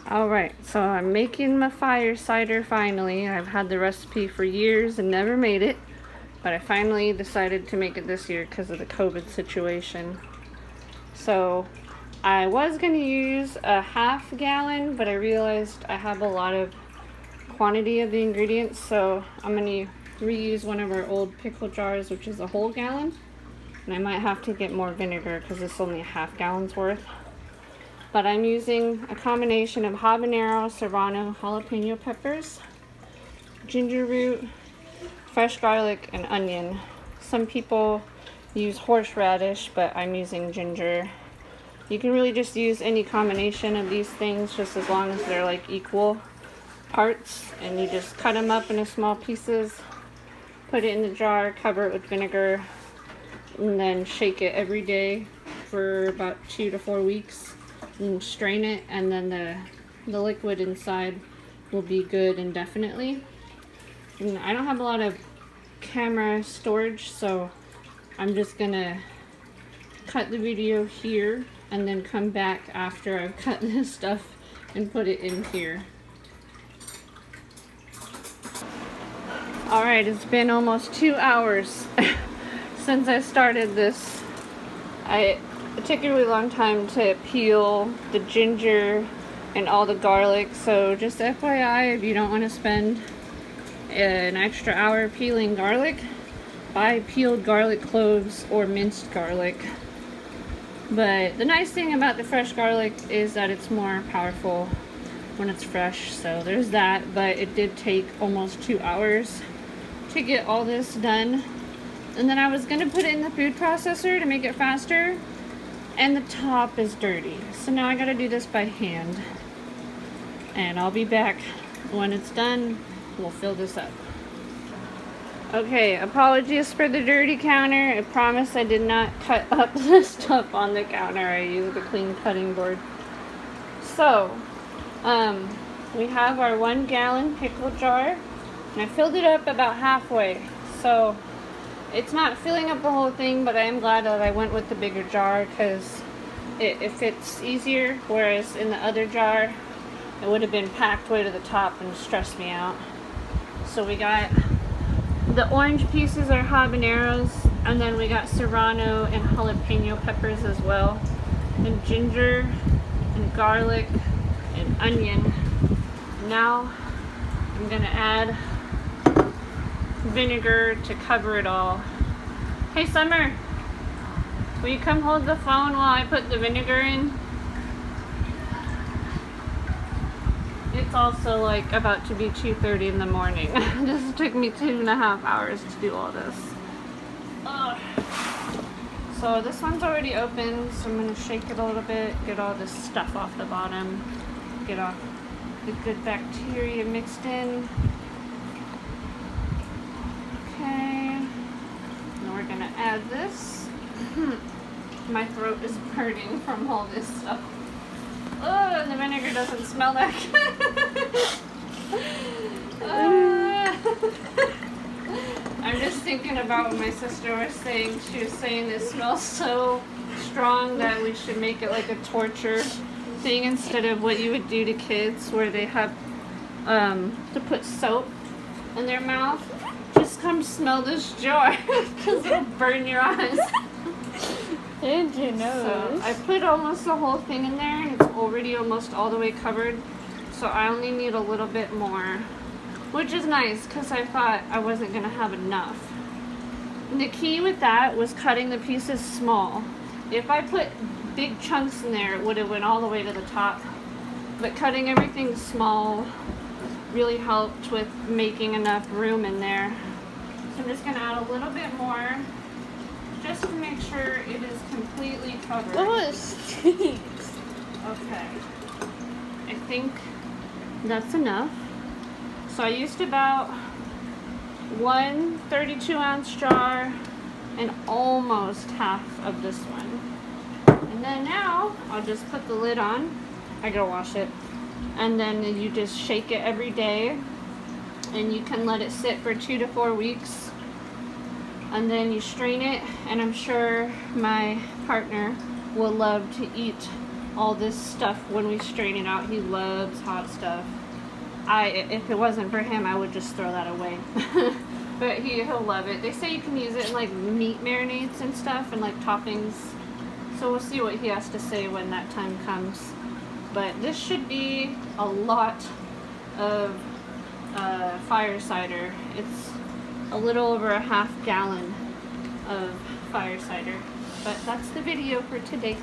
Alright, so I'm making my fire cider finally. I've had the recipe for years and never made it, but I finally decided to make it this year because of the COVID situation. So I was going to use a half gallon, but I realized I have a lot of quantity of the ingredients, so I'm going to reuse one of our old pickle jars, which is a whole gallon. And I might have to get more vinegar because it's only a half gallon's worth. But I'm using a combination of habanero, serrano, jalapeno peppers, ginger root, fresh garlic, and onion. Some people use horseradish, but I'm using ginger. You can really just use any combination of these things, just as long as they're like equal parts. And you just cut them up into small pieces, put it in the jar, cover it with vinegar, and then shake it every day for about 2 to 4 weeks. And strain it, and then the liquid inside will be good indefinitely. And I don't have a lot of camera storage, so I'm just gonna cut the video here and then come back after I've cut this stuff and put it in here. Alright, it's been almost 2 hours since I started this. It took a really long time to peel the ginger and all the garlic, so just FYI, if you don't want to spend an extra hour peeling garlic, buy peeled garlic cloves or minced garlic. But the nice thing about the fresh garlic is that it's more powerful when it's fresh, so there's that. But it did take almost 2 hours to get all this done. And then I was going to put it in the food processor to make it faster, and the top is dirty, so now I gotta do this by hand. And I'll be back when it's done. We'll fill this up. Okay, apologies for the dirty counter. I promise I did not cut up the stuff on the counter. I used a clean cutting board. So we have our 1 gallon pickle jar, and I filled it up about halfway, so it's not filling up the whole thing, but I am glad that I went with the bigger jar because it fits easier, whereas in the other jar it would have been packed way to the top and stressed me out. So we got the orange pieces are habaneros, and then we got serrano and jalapeno peppers as well, and ginger and garlic and onion. Now I'm gonna add vinegar to cover it all. Hey Summer, will you come hold the phone while I put the vinegar in? It's also like about to be 2:30 in the morning. This took me 2.5 hours to do all this. Ugh. So this one's already open, so I'm gonna shake it a little bit, get all this stuff off the bottom, get all the good bacteria mixed in. We're gonna add this. My throat is burning from all this stuff. Oh, and the vinegar doesn't smell that good. I'm just thinking about what my sister was saying. She was saying it smells so strong that we should make it like a torture thing instead of what you would do to kids where they have to put soap in their mouth. Just come smell this jar because it'll burn your eyes. Did you know? So I put almost the whole thing in there, and it's already almost all the way covered. So I only need a little bit more, which is nice because I thought I wasn't going to have enough. And the key with that was cutting the pieces small. If I put big chunks in there, it would have went all the way to the top. But cutting everything small really helped with making enough room in there. So I'm just going to add a little bit more just to make sure it is completely covered. Oh, it stinks. Okay. I think that's enough. So I used about 1 32-ounce jar and almost half of this one. And then now I'll just put the lid on. I gotta wash it. And then you just shake it every day, and you can let it sit for 2 to 4 weeks, and then you strain it. And I'm sure my partner will love to eat all this stuff when we strain it out. He loves hot stuff. If it wasn't for him, I would just throw that away. But he'll love it. They say you can use it in like meat marinades and stuff and like toppings. So we'll see what he has to say when that time comes. But this should be a lot of fire cider. It's a little over a half gallon of fire cider. But that's the video for today.